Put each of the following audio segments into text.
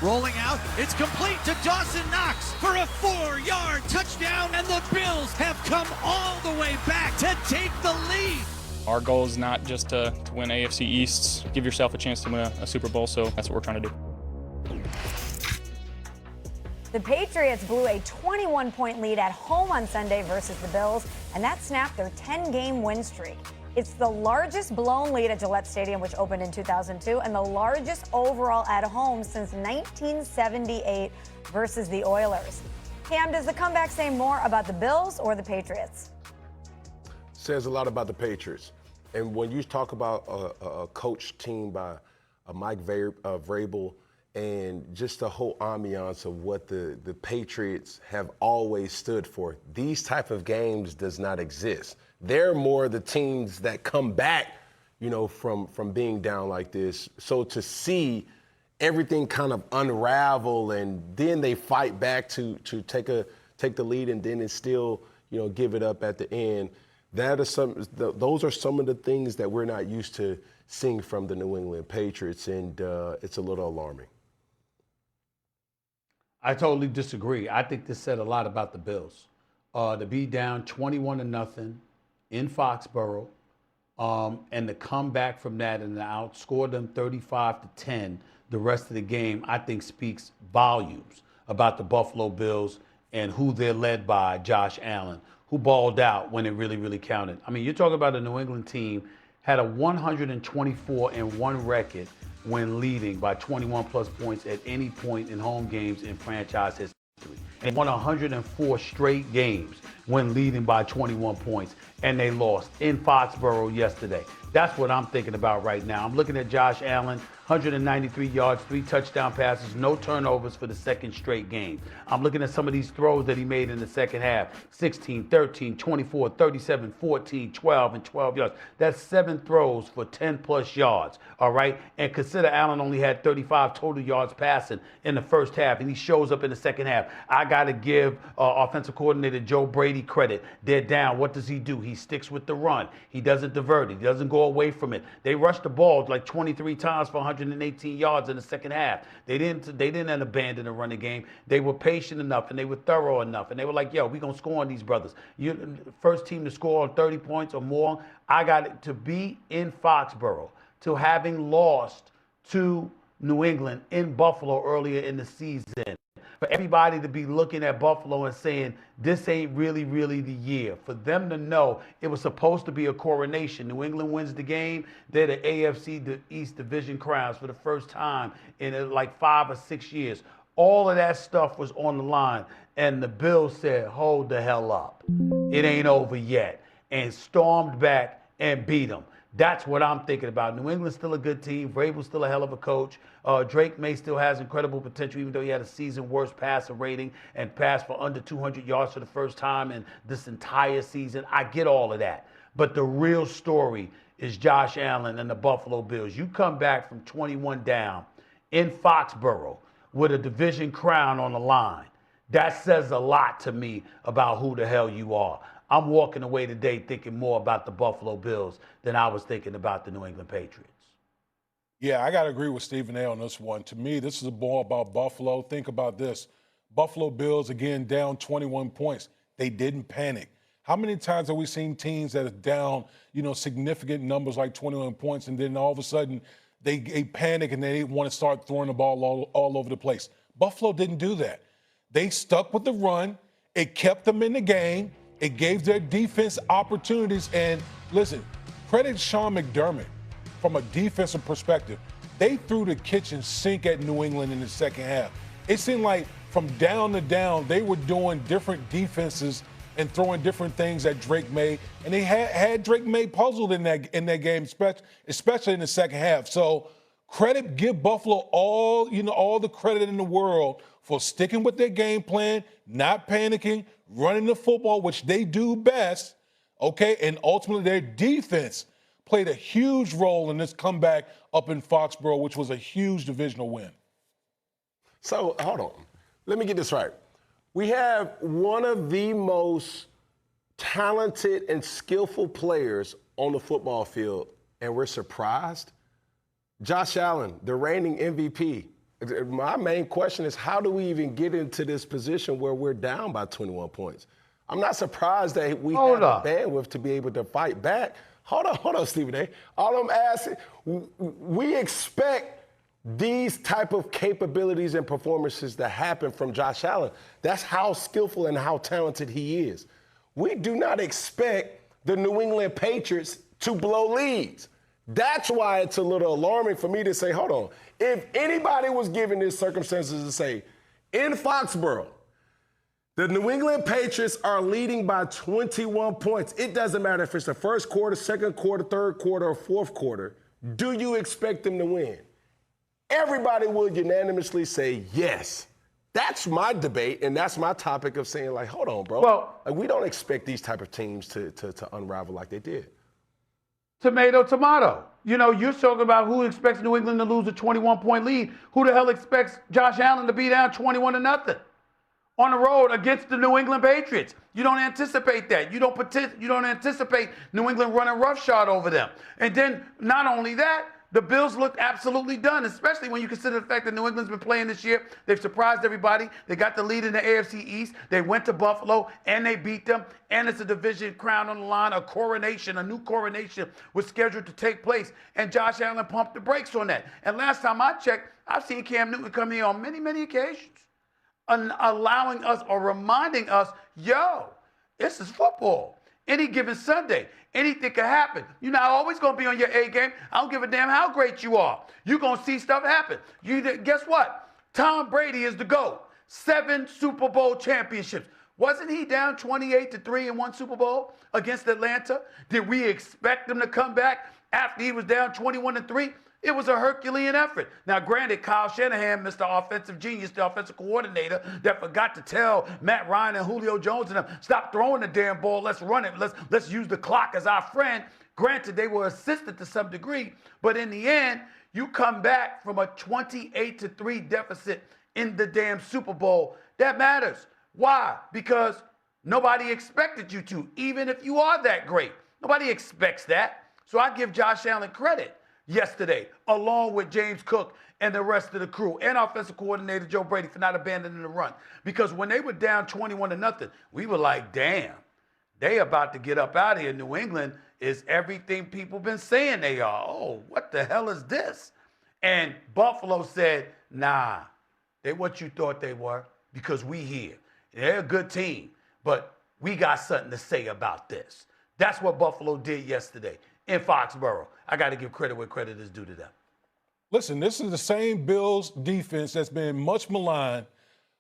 Rolling out, it's complete to Dawson Knox for a 4-yard touchdown, and the Bills have come all the way back to take the lead. Our goal is not just to win AFC East, give yourself a chance to win a Super Bowl, so that's what we're trying to do. The Patriots blew a 21-point lead at home on Sunday versus the Bills, and that snapped their 10-game win streak. It's the largest blown lead at Gillette Stadium, which opened in 2002, and the largest overall at home since 1978 versus the Oilers. Cam, does the comeback say more about the Bills or the Patriots? Says a lot about the Patriots. And when you talk about a coach team by Mike Vrabel and just the whole ambiance of what the Patriots have always stood for, these type of games does not exist. They're more the teams that come back, from being down like this. So to see everything kind of unravel and then they fight back to take the lead and then still, give it up at the end. Those are some of the things that we're not used to seeing from the New England Patriots, and it's a little alarming. I totally disagree. I think this said a lot about the Bills. To be down 21-0 in Foxborough, and to come back from that and to outscore them 35-10 the rest of the game, I think speaks volumes about the Buffalo Bills and who they're led by, Josh Allen, who balled out when it really, really counted. I mean, you're talking about a New England team had a 124-1 record when leading by 21-plus points at any point in home games in franchise history. And won 104 straight games when leading by 21 points, and they lost in Foxborough yesterday. That's what I'm thinking about right now. I'm looking at Josh Allen, 193 yards, 3 touchdown passes, no turnovers for the second straight game. I'm looking at some of these throws that he made in the second half, 16, 13, 24, 37, 14, 12, and 12 yards. That's 7 throws for 10-plus yards, all right? And consider Allen only had 35 total yards passing in the first half, and he shows up in the second half. I got to give offensive coordinator Joe Brady credit. They're down. What does he do? He sticks with the run. He doesn't divert it. He doesn't go away from it. They rushed the ball like 23 times for 118 yards in the second half. They didn't abandon the running game. They were patient enough and they were thorough enough. And they were like, yo, we're going to score on these brothers. You first team to score on 30 points or more. I got it to be in Foxborough, to having lost to New England in Buffalo earlier in the season. For everybody to be looking at Buffalo and saying, this ain't really, really the year. For them to know it was supposed to be a coronation. New England wins the game. They're the AFC East Division crowns for the first time in like 5 or 6 years. All of that stuff was on the line. And the Bills said, hold the hell up. It ain't over yet. And stormed back and beat them. That's what I'm thinking about. New England's still a good team. Vrabel's still a hell of a coach. Drake May still has incredible potential, even though he had a season worst passer rating and passed for under 200 yards for the first time in this entire season. I get all of that. But the real story is Josh Allen and the Buffalo Bills. You come back from 21 down in Foxborough with a division crown on the line. That says a lot to me about who the hell you are. I'm walking away today thinking more about the Buffalo Bills than I was thinking about the New England Patriots. Yeah, I got to agree with Stephen A. on this one. To me, this is a ball about Buffalo. Think about this. Buffalo Bills, again, down 21 points. They didn't panic. How many times have we seen teams that are down, significant numbers like 21 points, and then all of a sudden they panic and they want to start throwing the ball all over the place? Buffalo didn't do that. They stuck with the run. It kept them in the game. It gave their defense opportunities. And listen, credit Sean McDermott from a defensive perspective. They threw the kitchen sink at New England in the second half. It seemed like from down to down, they were doing different defenses and throwing different things at Drake May. And they had Drake May puzzled in that game, especially in the second half. So give Buffalo all the credit in the world for sticking with their game plan, not panicking, running the football, which they do best, okay? And ultimately their defense played a huge role in this comeback up in Foxborough, which was a huge divisional win. So, hold on. Let me get this right. We have one of the most talented and skillful players on the football field, and we're surprised? Josh Allen, the reigning MVP, My main question is, how do we even get into this position where we're down by 21 points? I'm not surprised that we have the bandwidth to be able to fight back. Hold on, Stephen A. All I'm asking, we expect these type of capabilities and performances to happen from Josh Allen. That's how skillful and how talented he is. We do not expect the New England Patriots to blow leads. That's why it's a little alarming for me to say, hold on, if anybody was given these circumstances to say, in Foxborough, the New England Patriots are leading by 21 points. It doesn't matter if it's the first quarter, second quarter, third quarter, or fourth quarter. Do you expect them to win? Everybody would unanimously say yes. That's my debate, and that's my topic of saying, like, hold on, bro. Well, we don't expect these type of teams to unravel like they did. Tomato, tomato. You know, you're talking about who expects New England to lose a 21-point lead. Who the hell expects Josh Allen to be down 21-0 on the road against the New England Patriots? You don't anticipate that. You don't anticipate New England running roughshod over them. And then not only that, the Bills looked absolutely done, especially when you consider the fact that New England's been playing this year. They've surprised everybody. They got the lead in the AFC East. They went to Buffalo, and they beat them. And it's a division crown on the line, a new coronation was scheduled to take place. And Josh Allen pumped the brakes on that. And last time I checked, I've seen Cam Newton come here on many, many occasions, allowing us or reminding us, yo, this is football. Any given Sunday, anything can happen. You're not always going to be on your A game. I don't give a damn how great you are. You're going to see stuff happen. Guess what? Tom Brady is the GOAT. 7 Super Bowl championships. Wasn't he down 28-3 in one Super Bowl against Atlanta? Did we expect him to come back after he was down 21-3? It was a Herculean effort. Now, granted, Kyle Shanahan, Mr. Offensive Genius, the offensive coordinator, that forgot to tell Matt Ryan and Julio Jones and them, stop throwing the damn ball, let's run it, let's use the clock as our friend. Granted, they were assisted to some degree, but in the end, you come back from a 28-3 deficit in the damn Super Bowl. That matters. Why? Because nobody expected you to, even if you are that great. Nobody expects that. So I give Josh Allen credit yesterday, along with James Cook and the rest of the crew, and offensive coordinator Joe Brady for not abandoning the run. Because when they were down 21-0, we were like, damn, they about to get up out of here. New England is everything people been saying they are. Oh, what the hell is this? And Buffalo said, nah, they what you thought they were, because we here. They're a good team, but we got something to say about this. That's what Buffalo did yesterday in Foxborough. I got to give credit where credit is due to them. Listen, this is the same Bills defense that's been much maligned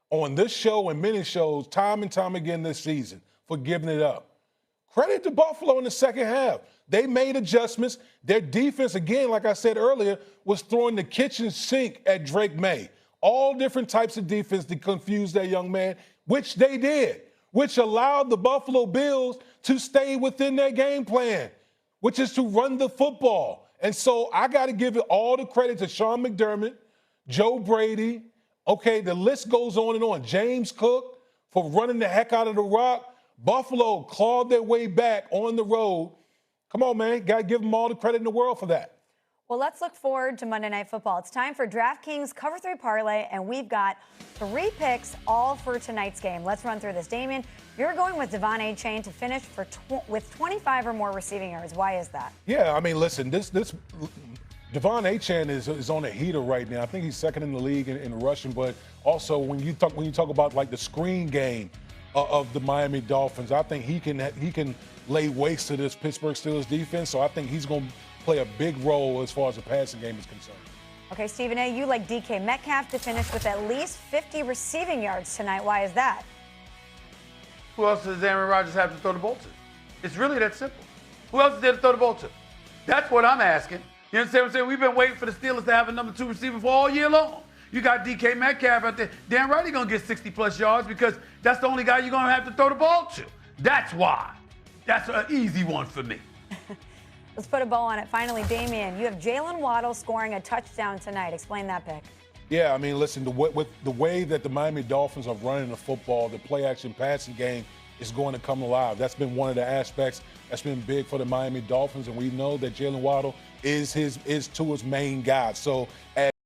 on this show and many shows time and time again this season for giving it up. Credit to Buffalo in the second half. They made adjustments. Their defense, again, like I said earlier, was throwing the kitchen sink at Drake May. All different types of defense to confuse that young man, which they did, which allowed the Buffalo Bills to stay within their game plan, which is to run the football. And so I got to give it all the credit to Sean McDermott, Joe Brady. Okay, the list goes on and on. James Cook for running the heck out of the rock. Buffalo clawed their way back on the road. Come on, man. Got to give them all the credit in the world for that. Well, let's look forward to Monday Night Football. It's time for DraftKings Cover 3 Parlay, and we've got 3 picks all for tonight's game. Let's run through this. Damien, you're going with Devon A-Chain to finish with 25 or more receiving yards. Why is that? Yeah, I mean, listen, this Devon A-Chain is on a heater right now. I think he's second in the league in rushing, but also when you talk about like the screen game of the Miami Dolphins, I think he can lay waste to this Pittsburgh Steelers defense. So I think he's going to play a big role as far as the passing game is concerned. Okay, Stephen A., you like DK Metcalf to finish with at least 50 receiving yards tonight. Why is that? Who else does Aaron Rodgers have to throw the ball to? It's really that simple. Who else is there to throw the ball to? That's what I'm asking. You understand what I'm saying? We've been waiting for the Steelers to have a number 2 receiver for all year long. You got DK Metcalf out there. Damn right he's going to get 60-plus yards because that's the only guy you're going to have to throw the ball to. That's why. That's an easy one for me. Let's put a bow on it. Finally, Damien, you have Jalen Waddle scoring a touchdown tonight. Explain that pick. Yeah, I mean, listen, with the way that the Miami Dolphins are running the football, the play-action passing game is going to come alive. That's been one of the aspects that's been big for the Miami Dolphins, and we know that Jalen Waddle is Tua's main guy. So